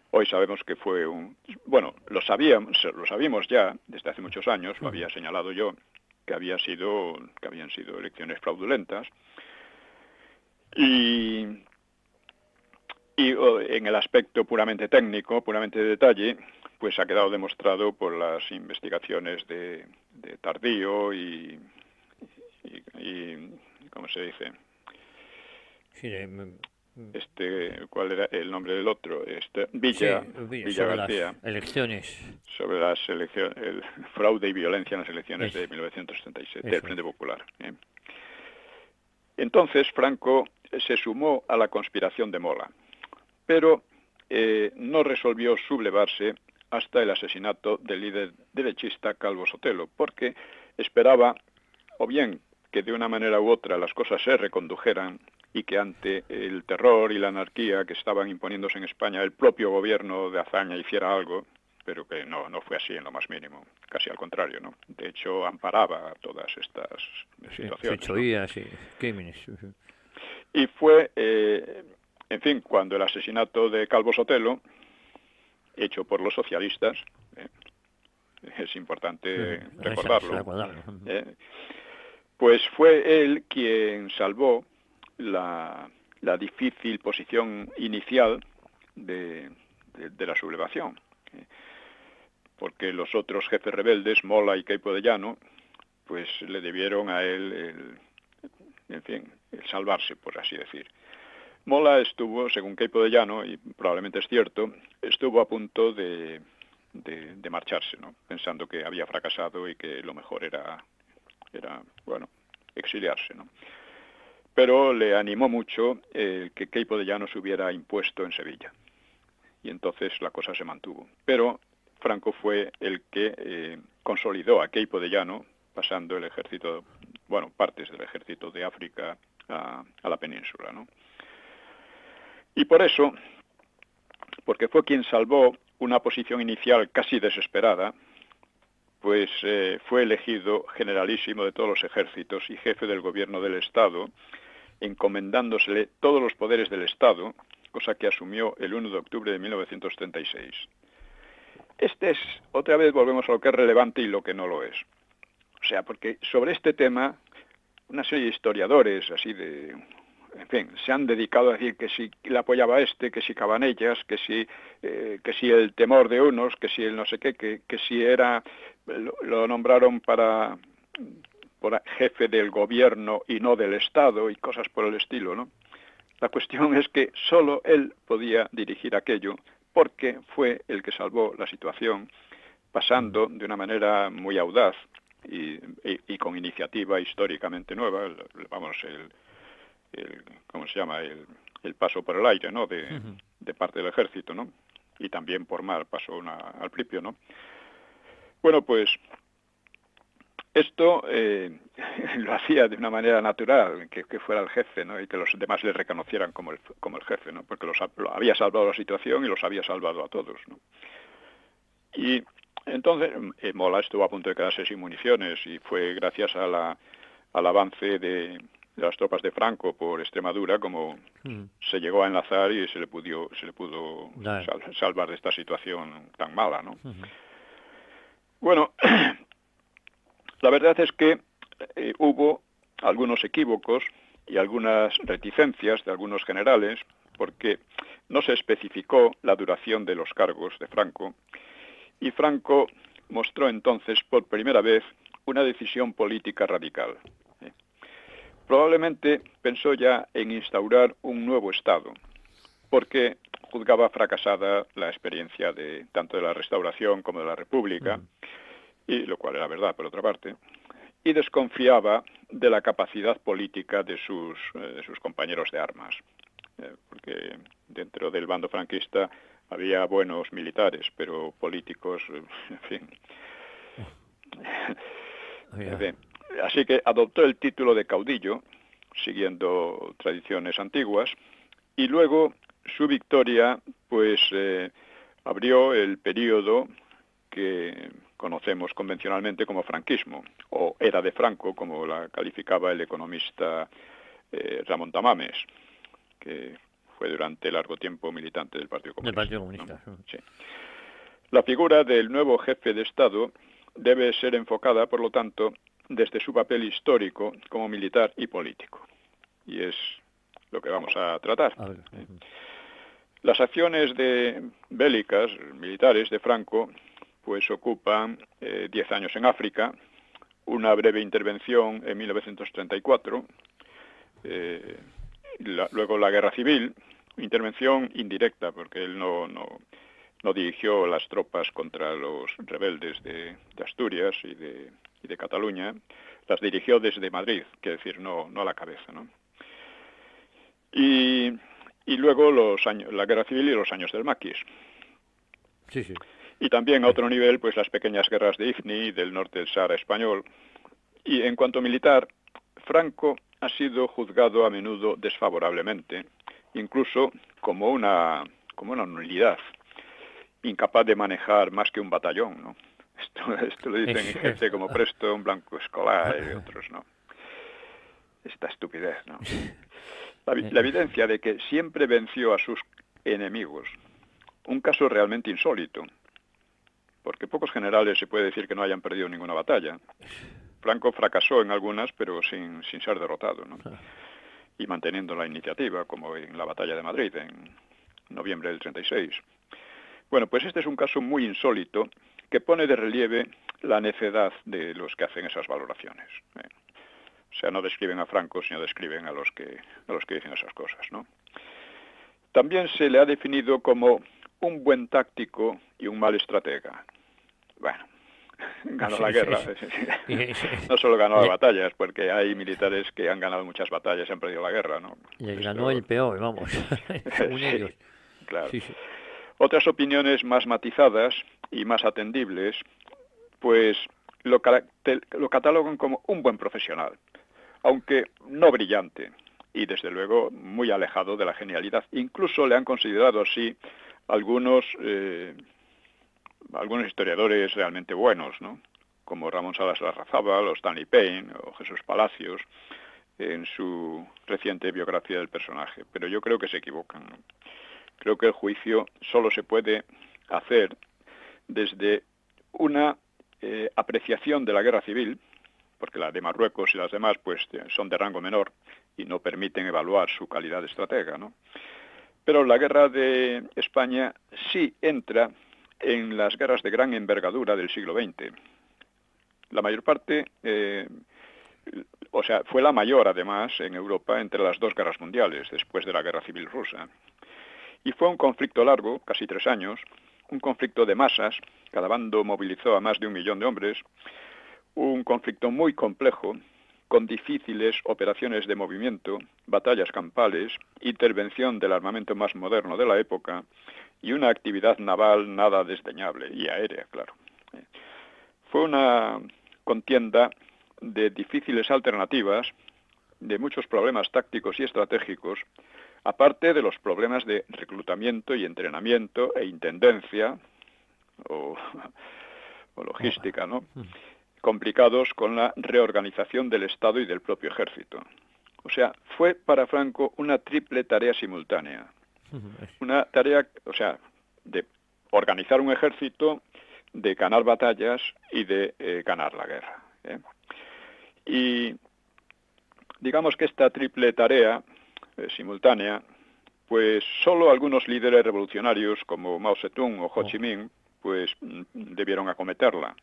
Hoy sabemos que fue lo sabíamos ya desde hace muchos años, lo había señalado yo, que habían sido elecciones fraudulentas. Y en el aspecto puramente técnico, puramente de detalle, pues ha quedado demostrado por las investigaciones de Tardío y ¿cómo se dice? Sí, ¿cuál era el nombre del otro? Villa García. Sobre las elecciones, el fraude y violencia en las elecciones de 1937 del Frente Popular. Entonces Franco se sumó a la conspiración de Mola, pero no resolvió sublevarse hasta el asesinato del líder derechista Calvo Sotelo, porque esperaba o bien que de una manera u otra las cosas se recondujeran y que ante el terror y la anarquía que estaban imponiéndose en España el propio gobierno de Azaña hiciera algo, pero que no fue así en lo más mínimo, casi al contrario, ¿no? De hecho, amparaba todas estas situaciones, fechorías y crímenes. Y fue, en fin, cuando el asesinato de Calvo Sotelo, hecho por los socialistas, es importante recordarlo, pues fue él quien salvó la difícil posición inicial de la sublevación, porque los otros jefes rebeldes, Mola y Queipo de Llano, pues le debieron a él el salvarse, por así decir. Mola estuvo, según Queipo de Llano, y probablemente es cierto, estuvo a punto de marcharse, ¿no? Pensando que había fracasado y que lo mejor era bueno, exiliarse, ¿no? Pero le animó mucho que Queipo de Llano se hubiera impuesto en Sevilla. Y entonces la cosa se mantuvo. Pero Franco fue el que consolidó a Queipo de Llano, pasando el ejército, bueno, partes del ejército de África a la península, ¿no? Y por eso, porque fue quien salvó una posición inicial casi desesperada, pues fue elegido generalísimo de todos los ejércitos y jefe del gobierno del Estado, encomendándosele todos los poderes del Estado, cosa que asumió el 1 de octubre de 1936. Otra vez volvemos a lo que es relevante y lo que no lo es. O sea, porque sobre este tema, una serie de historiadores, en fin, se han dedicado a decir que si le apoyaba que si Cabanellas, que si el temor de unos, que si el no sé qué, que si lo nombraron por jefe del gobierno y no del Estado y cosas por el estilo, ¿no? La cuestión es que solo él podía dirigir aquello porque fue el que salvó la situación, pasando de una manera muy audaz y con iniciativa históricamente nueva, vamos, ¿cómo se llama? El paso por el aire, ¿no? De parte del ejército, ¿no? Y también por mar pasó al Pripio, ¿no? Bueno, pues esto lo hacía de una manera natural, que fuera el jefe, ¿no? Y que los demás le reconocieran como el jefe, ¿no? Porque lo había salvado la situación y los había salvado a todos, ¿no? Y entonces Mola estuvo a punto de quedarse sin municiones y fue gracias al avance de las tropas de Franco por Extremadura como se llegó a enlazar y se le pudo salvar de esta situación tan mala, ¿no? Bueno, la verdad es que hubo algunos equívocos y algunas reticencias de algunos generales porque no se especificó la duración de los cargos de Franco y Franco mostró entonces por primera vez una decisión política radical. Probablemente pensó ya en instaurar un nuevo Estado, porque juzgaba fracasada la experiencia tanto de la Restauración como de la República, y lo cual era verdad por otra parte, y desconfiaba de la capacidad política de sus compañeros de armas, porque dentro del bando franquista había buenos militares, pero políticos, en fin. En fin. Así que adoptó el título de caudillo, siguiendo tradiciones antiguas, y luego su victoria, pues, abrió el periodo que conocemos convencionalmente como franquismo, o era de Franco, como la calificaba el economista Ramón Tamames, que fue durante largo tiempo militante del Partido Comunista. ¿No? Sí. La figura del nuevo jefe de Estado debe ser enfocada, por lo tanto, desde su papel histórico como militar y político. Y es lo que vamos a tratar. Las acciones bélicas, militares de Franco, pues ocupan 10 años en África, una breve intervención en 1934, luego la Guerra Civil, intervención indirecta, porque él no dirigió las tropas contra los rebeldes de Asturias y de Cataluña, las dirigió desde Madrid, quiere decir, no a la cabeza, ¿no? Y luego la Guerra Civil y los años del Maquis. Sí, sí. Y también a otro nivel, pues las pequeñas guerras de Ifni, del norte del Sahara español. Y en cuanto militar, Franco ha sido juzgado a menudo desfavorablemente, incluso como una nulidad. incapaz de manejar más que un batallón, ¿no? Esto lo dicen gente como Preston, Blanco Escolar y otros, ¿no? Esta estupidez, ¿no? La evidencia de que siempre venció a sus enemigos. Un caso realmente insólito, porque pocos generales se puede decir que no hayan perdido ninguna batalla. Franco fracasó en algunas, pero sin ser derrotado, ¿no? Y manteniendo la iniciativa, como en la batalla de Madrid, en noviembre del 36. Bueno, pues este es un caso muy insólito que pone de relieve la necedad de los que hacen esas valoraciones. O sea, no describen a Franco, sino describen a los que dicen esas cosas, ¿no? También se le ha definido como un buen táctico y un mal estratega. Bueno, ganó la guerra. No solo ganó las batallas, porque hay militares que han ganado muchas batallas y han perdido la guerra, ¿no? Les ganó el peor, vamos, según ellos. Claro. Otras opiniones más matizadas y más atendibles, pues lo catalogan como un buen profesional, aunque no brillante y desde luego muy alejado de la genialidad. Incluso le han considerado así algunos historiadores realmente buenos, ¿no? Como Ramón Salas Larrazábal o Stanley Payne o Jesús Palacios en su reciente biografía del personaje. Pero yo creo que se equivocan, ¿no? Creo que el juicio solo se puede hacer desde una apreciación de la guerra civil, porque la de Marruecos y las demás pues son de rango menor y no permiten evaluar su calidad de estratega, ¿no? Pero la guerra de España sí entra en las guerras de gran envergadura del siglo XX. La mayor parte, fue la mayor además en Europa entre las dos guerras mundiales, después de la Guerra Civil Rusa. Y fue un conflicto largo, casi 3 años, un conflicto de masas, cada bando movilizó a más de 1 millón de hombres, un conflicto muy complejo, con difíciles operaciones de movimiento, batallas campales, intervención del armamento más moderno de la época y una actividad naval nada desdeñable, y aérea, claro. Fue una contienda de difíciles alternativas, de muchos problemas tácticos y estratégicos, aparte de los problemas de reclutamiento y entrenamiento e intendencia o logística, ¿no? Complicados con la reorganización del Estado y del propio ejército. O sea, fue para Franco una triple tarea simultánea. Una tarea, de organizar un ejército, de ganar batallas y de ganar la guerra. Y digamos que esta triple tarea simultánea, pues solo algunos líderes revolucionarios como Mao Zedong o Ho Chi Minh, pues debieron acometerla.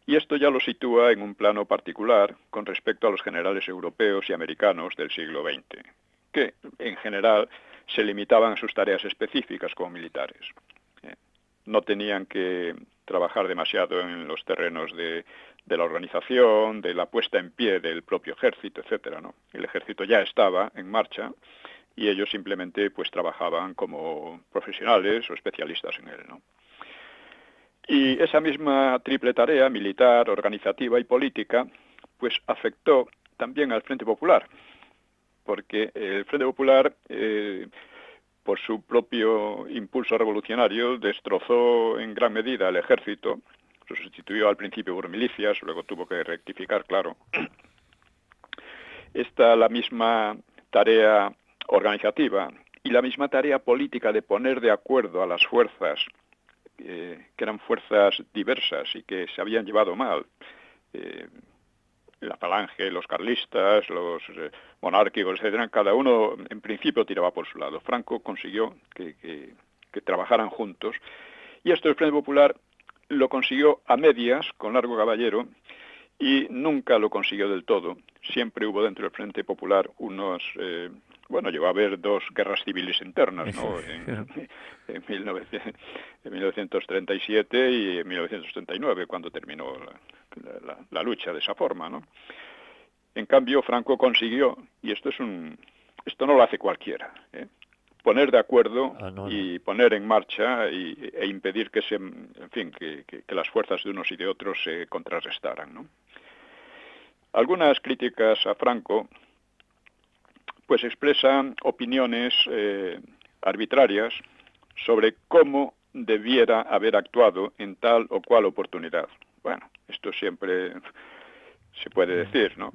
Y esto ya lo sitúa en un plano particular con respecto a los generales europeos y americanos del siglo XX, que en general se limitaban a sus tareas específicas como militares. No tenían que trabajar demasiado en los terrenos de la organización, de la puesta en pie del propio ejército, etcétera, ¿no? El ejército ya estaba en marcha y ellos simplemente pues trabajaban como profesionales o especialistas en él, ¿no? Y esa misma triple tarea, militar, organizativa y política, pues afectó también al Frente Popular, porque el Frente Popular, por su propio impulso revolucionario, destrozó en gran medida el ejército, lo sustituyó al principio por milicias, luego tuvo que rectificar, claro. La misma tarea organizativa y la misma tarea política de poner de acuerdo a las fuerzas, que eran fuerzas diversas y que se habían llevado mal, la falange, los carlistas, los monárquicos, etcétera, cada uno en principio tiraba por su lado. Franco consiguió que trabajaran juntos y esto el Frente Popular lo consiguió a medias, con Largo Caballero, y nunca lo consiguió del todo. Siempre hubo dentro del Frente Popular unos... llegó a haber 2 guerras civiles internas, ¿no? En 1937 y en 1939, cuando terminó la lucha de esa forma, ¿no? En cambio, Franco consiguió, y esto no lo hace cualquiera, poner de acuerdo y poner en marcha e impedir que las fuerzas de unos y de otros se contrarrestaran, ¿no? Algunas críticas a Franco pues expresan opiniones arbitrarias sobre cómo debiera haber actuado en tal o cual oportunidad. Bueno, esto siempre se puede decir, ¿no?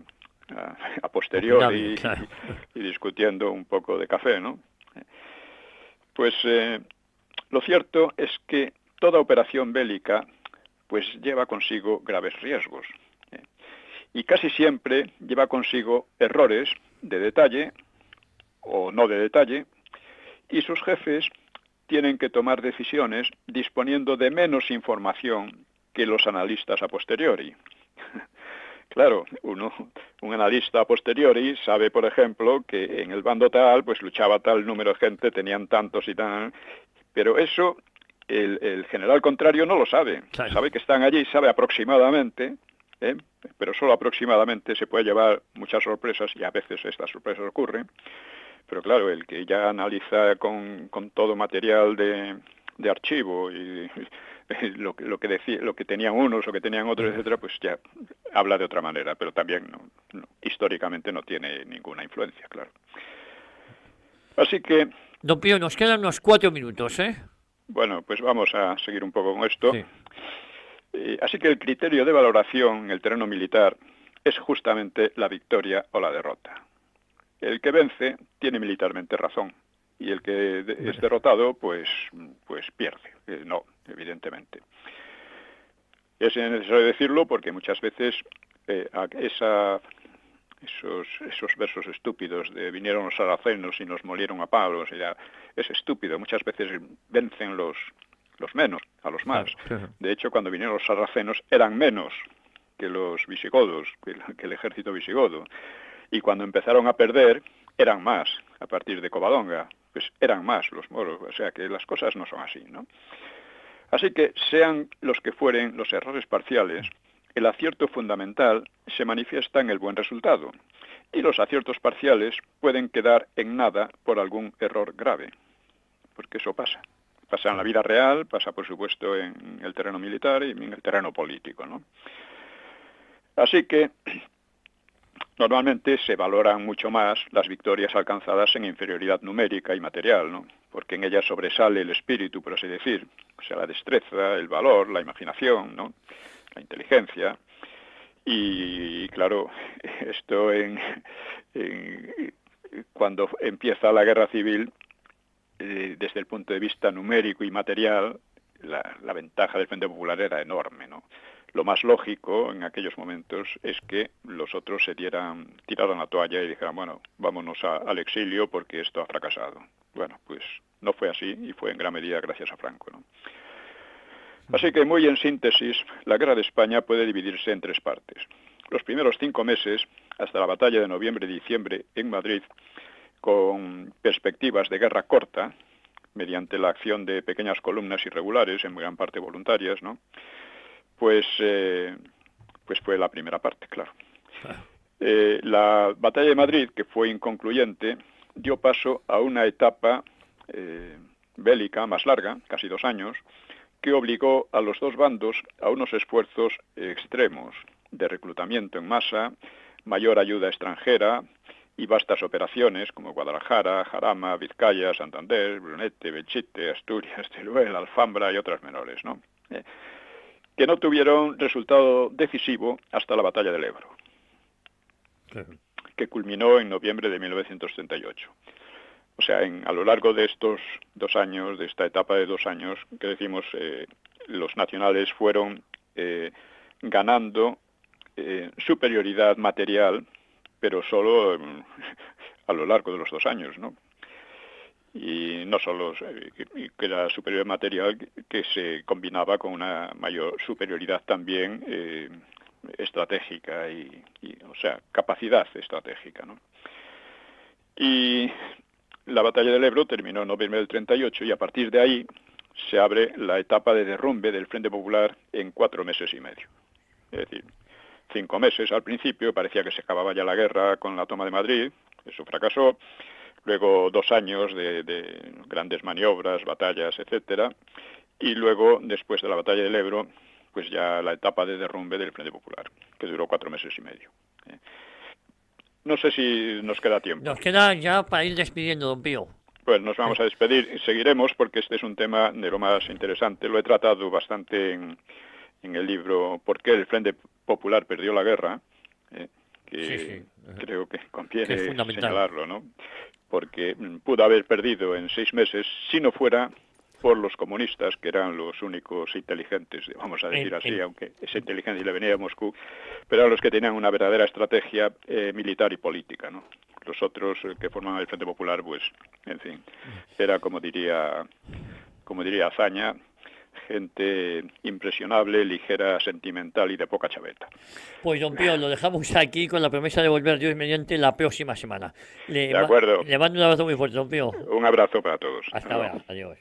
A posteriori, claro. y discutiendo un poco de café, ¿no? Pues lo cierto es que toda operación bélica pues lleva consigo graves riesgos, y casi siempre lleva consigo errores de detalle o no de detalle, y sus jefes tienen que tomar decisiones disponiendo de menos información que los analistas a posteriori. Claro, un analista a posteriori sabe, por ejemplo, que en el bando tal, pues luchaba tal número de gente, tenían tantos y tal, pero eso el general contrario no lo sabe. Claro. Sabe que están allí, sabe aproximadamente, pero solo aproximadamente se puede llevar muchas sorpresas, y a veces estas sorpresas ocurren. Pero claro, el que ya analiza con todo material de archivo y lo que tenían unos o que tenían otros, etcétera, pues ya habla de otra manera, pero también históricamente no tiene ninguna influencia, claro. Así que... Don Pío, nos quedan unos 4 minutos, ¿eh? Bueno, pues vamos a seguir un poco con esto. Sí. Así que el criterio de valoración en el terreno militar es justamente la victoria o la derrota. El que vence tiene militarmente razón, y el que es derrotado pues pierde. No, evidentemente. Es necesario decirlo porque muchas veces esos versos estúpidos de vinieron los saracenos y nos molieron a palos, es estúpido. Muchas veces vencen los menos a los más. Claro. De hecho, cuando vinieron los sarracenos eran menos que los visigodos, que el ejército visigodo. Y cuando empezaron a perder, eran más, a partir de Covadonga, pues eran más los moros, o sea que las cosas no son así, ¿no? Así que, sean los que fueren los errores parciales, el acierto fundamental se manifiesta en el buen resultado, y los aciertos parciales pueden quedar en nada por algún error grave, porque eso pasa. Pasa en la vida real, pasa por supuesto en el terreno militar y en el terreno político, ¿no? Así que normalmente se valoran mucho más las victorias alcanzadas en inferioridad numérica y material, ¿no? Porque en ellas sobresale el espíritu, por así decir, o sea, la destreza, el valor, la imaginación, ¿no? La inteligencia. Y claro, esto cuando empieza la guerra civil, desde el punto de vista numérico y material, la ventaja del Frente Popular era enorme, ¿no? Lo más lógico en aquellos momentos es que los otros tiraran la toalla y dijeran, bueno, vámonos al exilio porque esto ha fracasado. Bueno, pues no fue así, y fue en gran medida gracias a Franco, ¿no? Así que, muy en síntesis, la guerra de España puede dividirse en 3 partes. Los primeros 5 meses, hasta la batalla de noviembre-diciembre en Madrid, con perspectivas de guerra corta, mediante la acción de pequeñas columnas irregulares, en gran parte voluntarias, ¿no? Pues fue la primera parte, claro. La batalla de Madrid, que fue inconcluyente, dio paso a una etapa bélica más larga, casi 2 años, que obligó a los dos bandos a unos esfuerzos extremos de reclutamiento en masa, mayor ayuda extranjera y vastas operaciones como Guadalajara, Jarama, Vizcaya, Santander, Brunete, Belchite, Asturias, Teruel, Alfambra y otras menores, ¿no? Que no tuvieron resultado decisivo hasta la batalla del Ebro, que culminó en noviembre de 1938. O sea, a lo largo de estos 2 años, de esta etapa de 2 años, que decimos, los nacionales fueron ganando superioridad material, pero solo a lo largo de los 2 años, ¿no? Y no solo que era superioridad material, que se combinaba con una mayor superioridad también estratégica o sea, capacidad estratégica, ¿no? Y la batalla del Ebro terminó en noviembre del 38, y a partir de ahí se abre la etapa de derrumbe del Frente Popular en 4 meses y medio. Es decir, 5 meses al principio, parecía que se acababa ya la guerra con la toma de Madrid, eso fracasó. Luego 2 años de grandes maniobras, batallas, etcétera, y luego, después de la batalla del Ebro, pues ya la etapa de derrumbe del Frente Popular, que duró 4 meses y medio. No sé si nos queda tiempo. Nos queda ya para ir despidiendo, don Pío. Pues nos vamos a despedir. Seguiremos porque este es un tema de lo más interesante. Lo he tratado bastante en el libro ¿Por qué el Frente Popular perdió la guerra? Que creo que conviene señalarlo, ¿no? Porque pudo haber perdido en 6 meses si no fuera por los comunistas, que eran los únicos inteligentes, vamos a decir así, aunque esa inteligencia le venía de Moscú, pero eran los que tenían una verdadera estrategia militar y política, ¿no? Los otros que formaban el Frente Popular, pues, en fin, era como diría Azaña, gente impresionable, ligera, sentimental y de poca chaveta. Pues, don Pío, lo dejamos aquí con la promesa de volver Dios mediante la próxima semana. De acuerdo. Le mando un abrazo muy fuerte, don Pío. Un abrazo para todos. Hasta ahora. Adiós.